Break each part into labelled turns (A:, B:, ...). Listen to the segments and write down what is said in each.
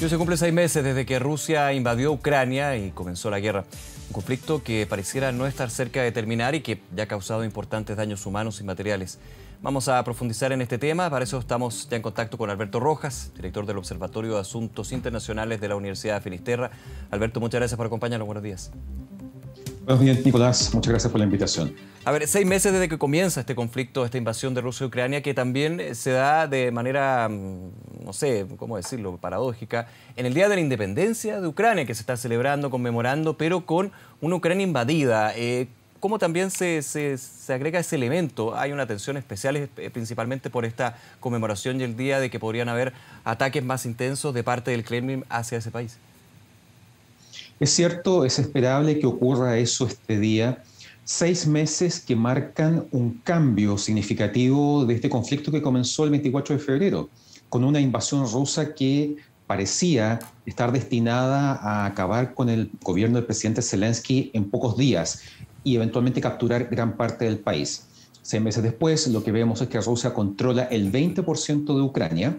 A: Hoy se cumple 6 meses desde que Rusia invadió Ucrania y comenzó la guerra. Un conflicto que pareciera no estar cerca de terminar y que ya ha causado importantes daños humanos y materiales. Vamos a profundizar en este tema. Para eso estamos ya en contacto con Alberto Rojas, director del Observatorio de Asuntos Internacionales de la Universidad de Finisterra. Alberto, muchas gracias por acompañarnos. Buenos días.
B: Buenos días, Nicolás. Muchas gracias por la invitación.
A: A ver, 6 meses desde que comienza este conflicto, esta invasión de Rusia a Ucrania, que también se da de manera, no sé, ¿cómo decirlo?, paradójica, en el Día de la Independencia de Ucrania, que se está celebrando, conmemorando, pero con una Ucrania invadida. ¿Cómo también se agrega ese elemento? Hay una atención especial principalmente por esta conmemoración y el día de que podrían haber ataques más intensos de parte del Kremlin hacia ese país.
B: Es cierto, es esperable que ocurra eso este día. 6 meses que marcan un cambio significativo de este conflicto que comenzó el 24 de febrero, con una invasión rusa que parecía estar destinada a acabar con el gobierno del presidente Zelensky en pocos días y eventualmente capturar gran parte del país. 6 meses después, lo que vemos es que Rusia controla el 20% de Ucrania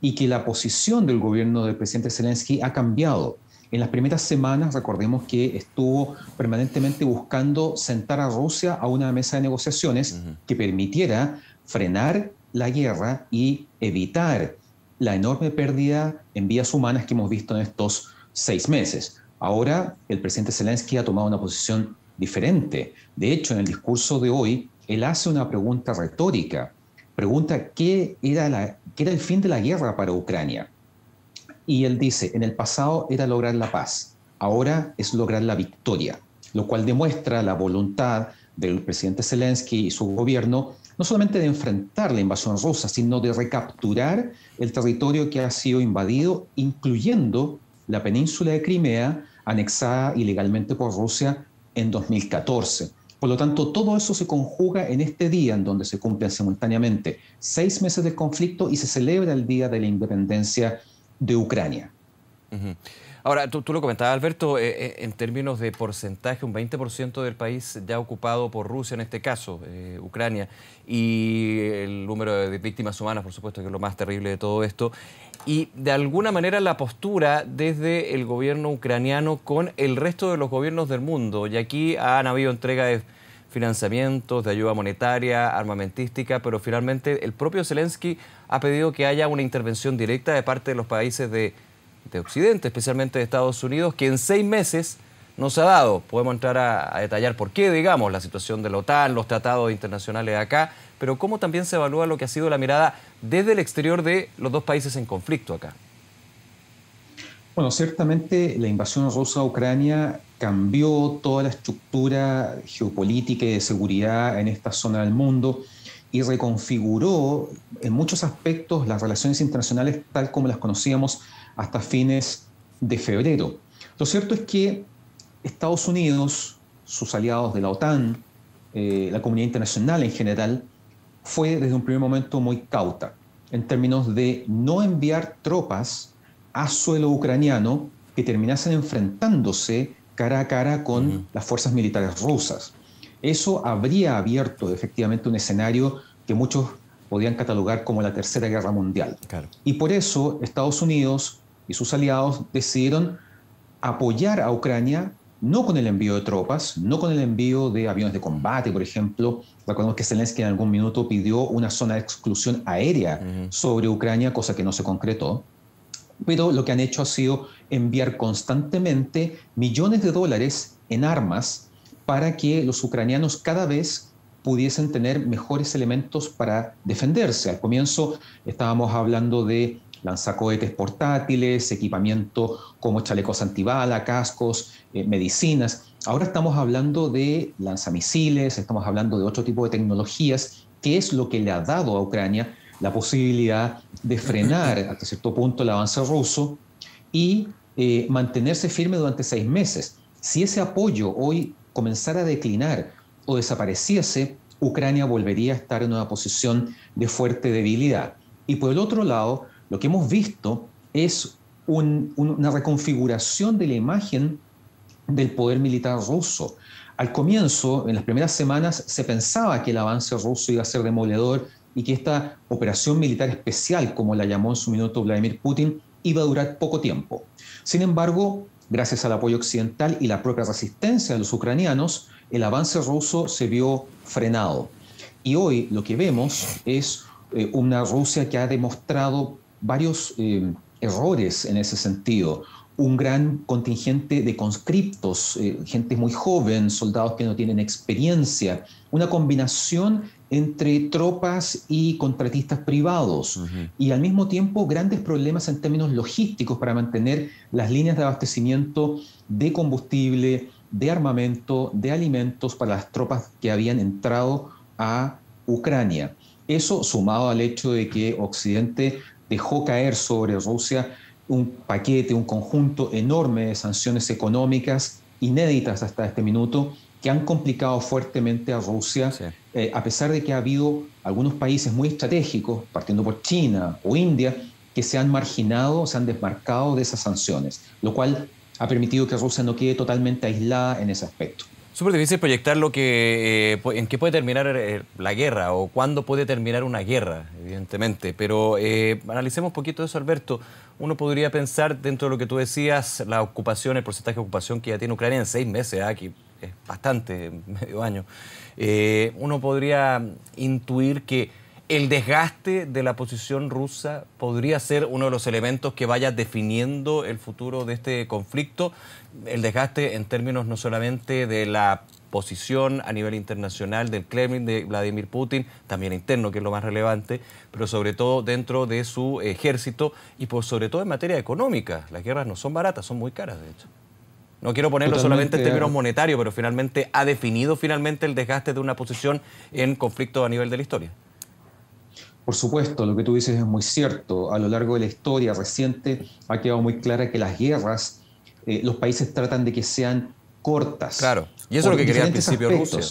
B: y que la posición del gobierno del presidente Zelensky ha cambiado. En las primeras semanas, recordemos que estuvo permanentemente buscando sentar a Rusia a una mesa de negociaciones que permitiera frenar la guerra y evitar la enorme pérdida en vidas humanas que hemos visto en estos 6 meses. Ahora, el presidente Zelensky ha tomado una posición diferente. De hecho, en el discurso de hoy, él hace una pregunta retórica. Pregunta qué era el fin de la guerra para Ucrania. Y él dice, en el pasado era lograr la paz, ahora es lograr la victoria, lo cual demuestra la voluntad del presidente Zelensky y su gobierno no solamente de enfrentar la invasión rusa, sino de recapturar el territorio que ha sido invadido, incluyendo la península de Crimea, anexada ilegalmente por Rusia en 2014. Por lo tanto, todo eso se conjuga en este día en donde se cumplen simultáneamente 6 meses de conflicto y se celebra el Día de la Independencia de Ucrania.
A: Ahora, tú lo comentabas, Alberto, en términos de porcentaje, un 20% del país ya ocupado por Rusia, en este caso, Ucrania, y el número de víctimas humanas, por supuesto, que es lo más terrible de todo esto, y de alguna manera la postura desde el gobierno ucraniano con el resto de los gobiernos del mundo, y aquí han habido entrega de financiamientos, de ayuda monetaria, armamentística, pero finalmente el propio Zelensky ha pedido que haya una intervención directa de parte de los países de Occidente, especialmente de Estados Unidos, que en 6 meses no se ha dado. Podemos entrar a detallar por qué, digamos, la situación de la OTAN, los tratados internacionales acá, pero cómo también se evalúa lo que ha sido la mirada desde el exterior de los dos países en conflicto acá.
B: Bueno, ciertamente la invasión rusa a Ucrania cambió toda la estructura geopolítica y de seguridad en esta zona del mundo y reconfiguró en muchos aspectos las relaciones internacionales tal como las conocíamos hasta fines de febrero. Lo cierto es que Estados Unidos, sus aliados de la OTAN, la comunidad internacional en general, fue desde un primer momento muy cauta en términos de no enviar tropas a suelo ucraniano que terminasen enfrentándose cara a cara con las fuerzas militares rusas. Eso habría abierto efectivamente un escenario que muchos podían catalogar como la Tercera Guerra Mundial. Claro. Y por eso Estados Unidos y sus aliados decidieron apoyar a Ucrania no con el envío de tropas, no con el envío de aviones de combate, por ejemplo. Recordemos que Zelensky en algún minuto pidió una zona de exclusión aérea sobre Ucrania, cosa que no se concretó. Pero lo que han hecho ha sido enviar constantemente millones de dólares en armas para que los ucranianos cada vez pudiesen tener mejores elementos para defenderse. Al comienzo estábamos hablando de lanzacohetes portátiles, equipamiento como chalecos antibala, cascos, medicinas. Ahora estamos hablando de lanzamisiles, estamos hablando de otro tipo de tecnologías, que es lo que le ha dado a Ucrania la posibilidad de frenar hasta cierto punto el avance ruso y mantenerse firme durante 6 meses. Si ese apoyo hoy comenzara a declinar o desapareciese, Ucrania volvería a estar en una posición de fuerte debilidad. Y por el otro lado, lo que hemos visto es una reconfiguración de la imagen del poder militar ruso. Al comienzo, en las primeras semanas, se pensaba que el avance ruso iba a ser demoledor y que esta operación militar especial, como la llamó en su minuto Vladimir Putin, iba a durar poco tiempo. Sin embargo, gracias al apoyo occidental y la propia resistencia de los ucranianos, el avance ruso se vio frenado. Y hoy lo que vemos es una Rusia que ha demostrado varios errores en ese sentido. Un gran contingente de conscriptos, gente muy joven, soldados que no tienen experiencia, una combinación entre tropas y contratistas privados, y al mismo tiempo grandes problemas en términos logísticos para mantener las líneas de abastecimiento de combustible, de armamento, de alimentos para las tropas que habían entrado a Ucrania. Eso sumado al hecho de que Occidente dejó caer sobre Rusia un paquete, un conjunto enorme de sanciones económicas inéditas hasta este minuto que han complicado fuertemente a Rusia, sí. A pesar de que ha habido algunos países muy estratégicos, partiendo por China o India, que se han marginado, se han desmarcado de esas sanciones, lo cual ha permitido que Rusia no quede totalmente aislada en ese aspecto.
A: Súper difícil proyectar en qué puede terminar la guerra o cuándo puede terminar una guerra, evidentemente. Pero analicemos un poquito eso, Alberto. Uno podría pensar, dentro de lo que tú decías, la ocupación, el porcentaje de ocupación que ya tiene Ucrania en 6 meses, aquí es bastante, medio año. Uno podría intuir que el desgaste de la posición rusa podría ser uno de los elementos que vaya definiendo el futuro de este conflicto. El desgaste en términos no solamente de la posición a nivel internacional del Kremlin, de Vladimir Putin, también interno, que es lo más relevante, pero sobre todo dentro de su ejército y sobre todo en materia económica. Las guerras no son baratas, son muy caras, de hecho. No quiero ponerlo solamente en términos monetarios, pero finalmente ha definido el desgaste de una posición en conflicto a nivel de la historia.
B: Por supuesto, lo que tú dices es muy cierto. A lo largo de la historia reciente ha quedado muy clara que las guerras, los países tratan de que sean cortas.
A: Claro, y eso es lo que quería al principio Rusia.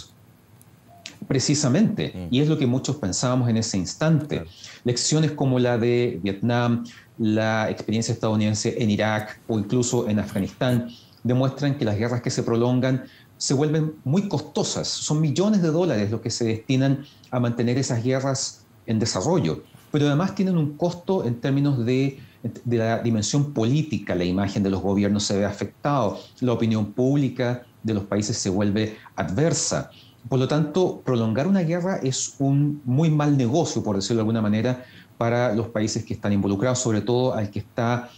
B: Precisamente, y es lo que muchos pensábamos en ese instante. Claro. Lecciones como la de Vietnam, la experiencia estadounidense en Irak o incluso en Afganistán demuestran que las guerras que se prolongan se vuelven muy costosas. Son millones de dólares los que se destinan a mantener esas guerras en desarrollo, pero además tienen un costo en términos de la dimensión política. La imagen de los gobiernos se ve afectada, la opinión pública de los países se vuelve adversa. Por lo tanto, prolongar una guerra es un muy mal negocio, por decirlo de alguna manera, para los países que están involucrados, sobre todo al que está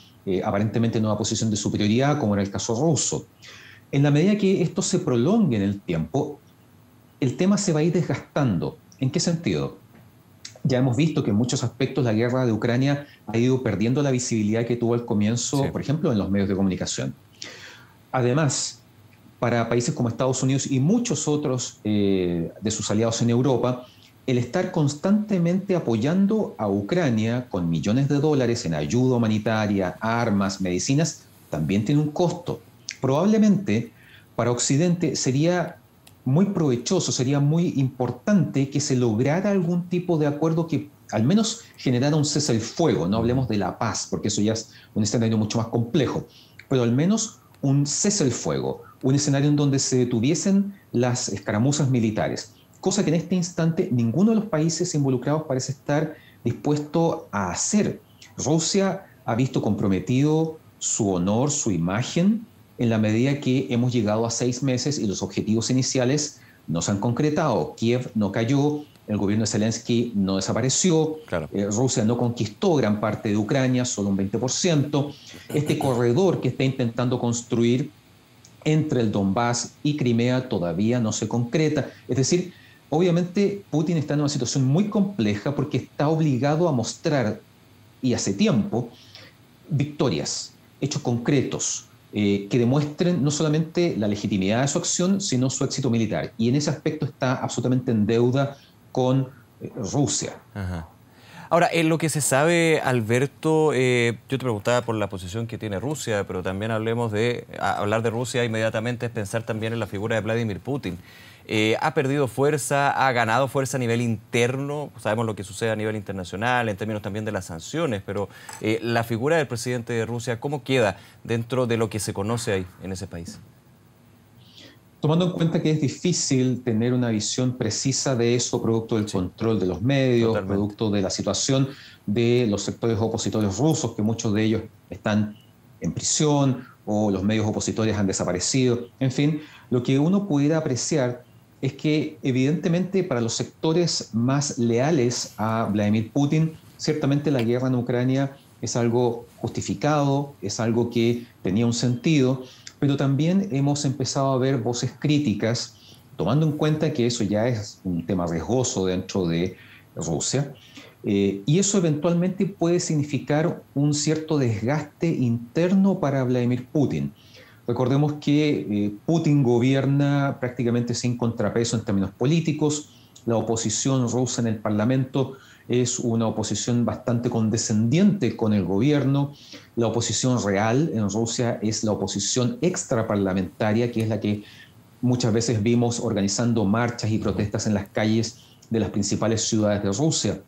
B: aparentemente en una posición de superioridad, como era el caso ruso. En la medida que esto se prolongue en el tiempo, el tema se va a ir desgastando. ¿En qué sentido? Ya hemos visto que en muchos aspectos la guerra de Ucrania ha ido perdiendo la visibilidad que tuvo al comienzo, sí, por ejemplo, en los medios de comunicación. Además, para países como Estados Unidos y muchos otros de sus aliados en Europa, el estar constantemente apoyando a Ucrania con millones de dólares en ayuda humanitaria, armas, medicinas, también tiene un costo. Probablemente para Occidente sería muy provechoso, sería muy importante que se lograra algún tipo de acuerdo que al menos generara un cese al fuego. No hablemos de la paz, porque eso ya es un escenario mucho más complejo, pero al menos un cese al fuego, un escenario en donde se detuviesen las escaramuzas militares, cosa que en este instante ninguno de los países involucrados parece estar dispuesto a hacer. Rusia ha visto comprometido su honor, su imagen, en la medida que hemos llegado a 6 meses y los objetivos iniciales no se han concretado. Kiev no cayó, el gobierno de Zelensky no desapareció, claro. Rusia no conquistó gran parte de Ucrania, solo un 20%. Este corredor que está intentando construir entre el Donbass y Crimea todavía no se concreta. Es decir, obviamente Putin está en una situación muy compleja porque está obligado a mostrar, y hace tiempo, victorias, hechos concretos, que demuestren no solamente la legitimidad de su acción, sino su éxito militar. Y en ese aspecto está absolutamente en deuda con Rusia.
A: Ajá. Ahora, en lo que se sabe, Alberto, yo te preguntaba por la posición que tiene Rusia, pero también hablar de Rusia inmediatamente es pensar también en la figura de Vladimir Putin. Ha perdido fuerza, ha ganado fuerza a nivel interno, sabemos lo que sucede a nivel internacional, en términos también de las sanciones, pero la figura del presidente de Rusia, ¿cómo queda dentro de lo que se conoce ahí, en ese país?
B: Tomando en cuenta que es difícil tener una visión precisa de eso, producto del control de los medios,
A: Totalmente.
B: producto de la situación de los sectores opositores rusos, que muchos de ellos están en prisión o los medios opositores han desaparecido. En fin, lo que uno pudiera apreciar es que evidentemente para los sectores más leales a Vladimir Putin, ciertamente la guerra en Ucrania es algo justificado, es algo que tenía un sentido, pero también hemos empezado a ver voces críticas, tomando en cuenta que eso ya es un tema riesgoso dentro de Rusia, y eso eventualmente puede significar un cierto desgaste interno para Vladimir Putin. Recordemos que Putin gobierna prácticamente sin contrapeso en términos políticos, la oposición rusa en el Parlamento es una oposición bastante condescendiente con el gobierno. La oposición real en Rusia es la oposición extraparlamentaria, que es la que muchas veces vimos organizando marchas y protestas en las calles de las principales ciudades de Rusia.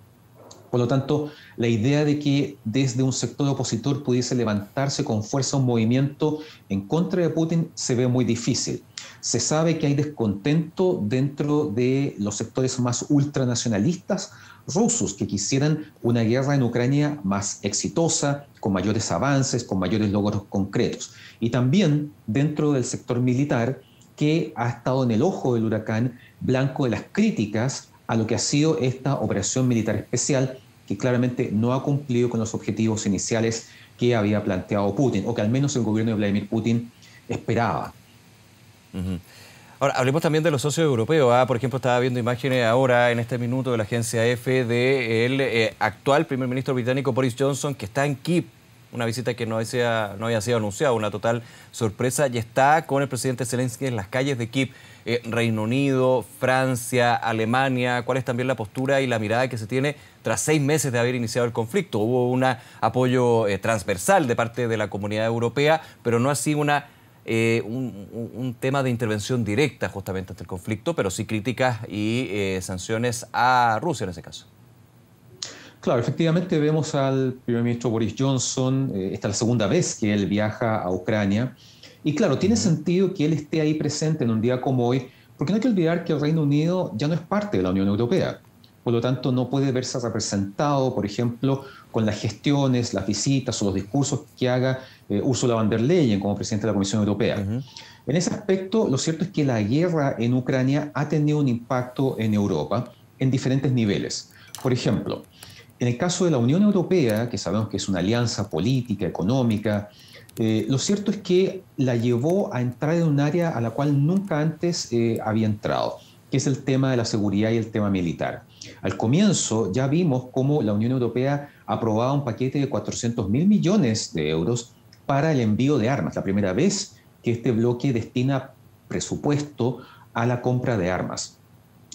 B: Por lo tanto, la idea de que desde un sector opositor pudiese levantarse con fuerza un movimiento en contra de Putin se ve muy difícil. Se sabe que hay descontento dentro de los sectores más ultranacionalistas rusos que quisieran una guerra en Ucrania más exitosa, con mayores avances, con mayores logros concretos. Y también dentro del sector militar que ha estado en el ojo del huracán, blanco de las críticas a lo que ha sido esta operación militar especial, que claramente no ha cumplido con los objetivos iniciales que había planteado Putin, o que al menos el gobierno de Vladimir Putin esperaba.
A: Ahora, hablemos también de los socios europeos. Por ejemplo, estaba viendo imágenes ahora en este minuto de la agencia EFE del actual primer ministro británico Boris Johnson, que está en Kiev, una visita que no había sido anunciada, una total sorpresa, y está con el presidente Zelensky en las calles de Kiev. Reino Unido, Francia, Alemania, ¿cuál es también la postura y la mirada que se tiene tras 6 meses de haber iniciado el conflicto? Hubo un apoyo transversal de parte de la comunidad europea, pero no así un tema de intervención directa justamente ante el conflicto, pero sí críticas y sanciones a Rusia en ese caso.
B: Claro, efectivamente vemos al primer ministro Boris Johnson, esta es la segunda vez que él viaja a Ucrania, y claro, tiene sentido que él esté ahí presente en un día como hoy, porque no hay que olvidar que el Reino Unido ya no es parte de la Unión Europea. Por lo tanto, no puede verse representado, por ejemplo, con las gestiones, las visitas o los discursos que haga Ursula von der Leyen como presidenta de la Comisión Europea. En ese aspecto, lo cierto es que la guerra en Ucrania ha tenido un impacto en Europa en diferentes niveles. Por ejemplo, en el caso de la Unión Europea, que sabemos que es una alianza política, económica, lo cierto es que la llevó a entrar en un área a la cual nunca antes había entrado, que es el tema de la seguridad y el tema militar. Al comienzo ya vimos cómo la Unión Europea aprobaba un paquete de 400.000 millones de euros para el envío de armas, la primera vez que este bloque destina presupuesto a la compra de armas.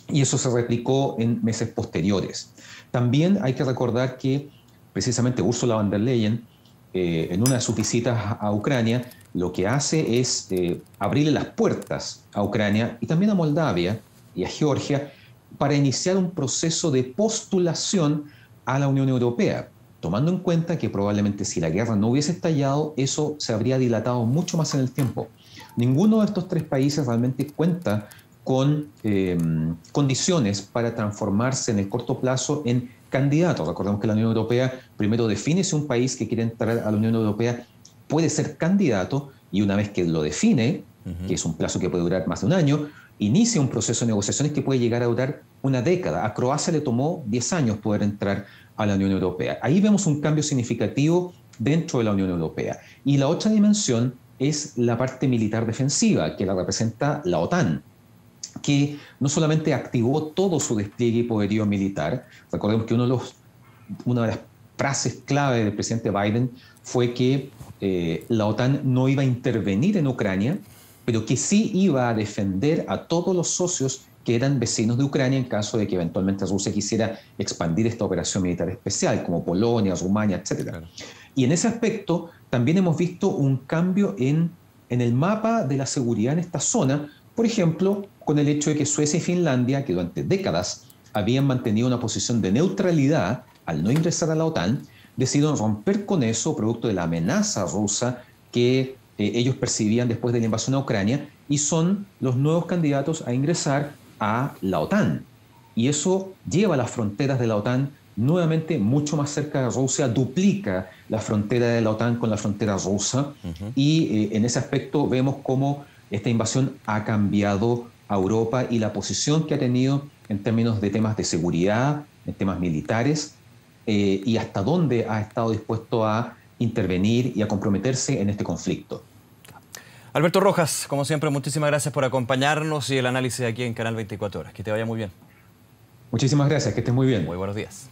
B: Y eso se replicó en meses posteriores. También hay que recordar que precisamente Ursula von der Leyen, en una de sus visitas a Ucrania, lo que hace es abrirle las puertas a Ucrania y también a Moldavia y a Georgia para iniciar un proceso de postulación a la Unión Europea, tomando en cuenta que probablemente si la guerra no hubiese estallado, eso se habría dilatado mucho más en el tiempo. Ninguno de estos 3 países realmente cuenta con condiciones para transformarse en el corto plazo en candidatos. Recordemos que la Unión Europea primero define si un país que quiere entrar a la Unión Europea puede ser candidato, y una vez que lo define, que es un plazo que puede durar más de un año, inicia un proceso de negociaciones que puede llegar a durar una década. A Croacia le tomó 10 años poder entrar a la Unión Europea. Ahí vemos un cambio significativo dentro de la Unión Europea. Y la otra dimensión es la parte militar defensiva, que la representa la OTAN, que no solamente activó todo su despliegue y poderío militar. Recordemos que una de las frases clave del presidente Biden fue que la OTAN no iba a intervenir en Ucrania, pero que sí iba a defender a todos los socios que eran vecinos de Ucrania en caso de que eventualmente Rusia quisiera expandir esta operación militar especial, como Polonia, Rumania, etc. Claro. Y en ese aspecto también hemos visto un cambio en el mapa de la seguridad en esta zona, por ejemplo, con el hecho de que Suecia y Finlandia, que durante décadas habían mantenido una posición de neutralidad al no ingresar a la OTAN, decidieron romper con eso producto de la amenaza rusa que ellos percibían después de la invasión a Ucrania, y son los nuevos candidatos a ingresar a la OTAN. Y eso lleva las fronteras de la OTAN nuevamente mucho más cerca de Rusia, duplica la frontera de la OTAN con la frontera rusa, y en ese aspecto vemos cómo esta invasión ha cambiado a Europa y la posición que ha tenido en términos de temas de seguridad, en temas militares, y hasta dónde ha estado dispuesto a intervenir y a comprometerse en este conflicto.
A: Alberto Rojas, como siempre, muchísimas gracias por acompañarnos y el análisis aquí en Canal 24 Horas. Que te vaya muy bien.
B: Muchísimas gracias, que estés muy bien.
A: Muy buenos días.